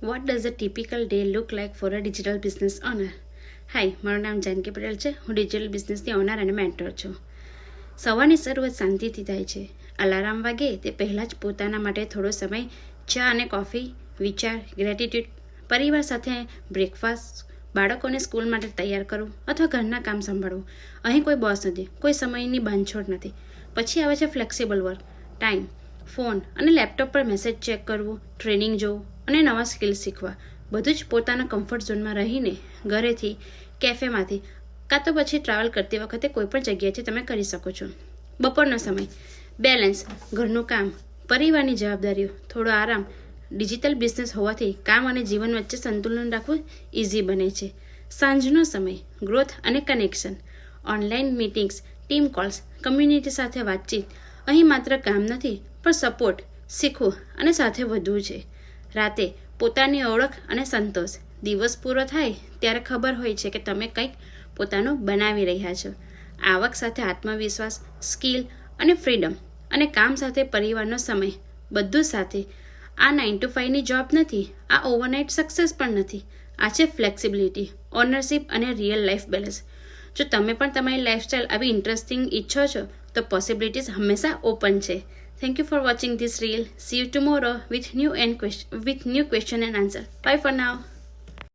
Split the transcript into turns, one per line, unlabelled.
What does a typical day look like for a digital business owner? હાય, મારું નામ જાનકી પટેલ છે. હું ડિજિટલ બિઝનેસની ઓનર અને મેન્ટર છું. સવારની શરૂઆત શાંતિથી થાય છે. અલાર્મ વાગે તે પહેલાં જ પોતાના માટે થોડો સમય ચા અને કોફી, વિચાર, ગ્રેટિટ્યૂડ, પરિવાર સાથે બ્રેકફાસ્ટ, બાળકોને સ્કૂલ માટે તૈયાર કરવું અથવા ઘરના કામ સંભાળવું. અહીં કોઈ બોસ નથી, કોઈ સમયની બાંધછોડ નથી. પછી આવે છે ફ્લેક્સિબલ વર્ક ટાઈમ. ફોન અને લેપટોપ પર મેસેજ ચેક કરવું, ટ્રેનિંગ જોવું અને નવા સ્કિલ્સ શીખવા. બધું જ પોતાના કમ્ફર્ટ ઝોનમાં રહીને ઘરેથી, કેફેમાંથી કાં તો પછી ટ્રાવેલ કરતી વખતે કોઈ પણ જગ્યાએથી તમે કરી શકો છો. બપોરનો સમય બેલેન્સ, ઘરનું કામ, પરિવારની જવાબદારીઓ, થોડો આરામ. ડિજિટલ બિઝનેસ હોવાથી કામ અને જીવન વચ્ચે સંતુલન રાખવું ઇઝી બને છે. સાંજનો સમય ગ્રોથ અને connection, online meetings, team calls, community સાથે વાતચીત. અહીં માત્ર કામ નથી પણ સપોર્ટ, શીખવું અને સાથે વધવું છે. રાતે પોતાની ઓળખ અને સંતોષ. દિવસ પૂરો થાય ત્યારે ખબર હોય છે કે તમે કંઈક પોતાનું બનાવી રહ્યા છો. આવક સાથે આત્મવિશ્વાસ, સ્કિલ અને ફ્રીડમ, અને કામ સાથે પરિવારનો સમય, બધું સાથે. આ 9 to 5ની જોબ નથી, આ ઓવરનાઇટ સક્સેસ પણ નથી. આ છે ફ્લેક્સિબિલિટી, ઓનરશિપ અને રિયલ લાઈફ બેલેન્સ. જો તમે પણ તમારી લાઈફસ્ટાઈલ આવી ઇન્ટરેસ્ટિંગ ઈચ્છો છો તો પોસિબિલિટીઝ હંમેશા ઓપન છે. Thank you for watching this reel. See you tomorrow with new question and answer. Bye for now.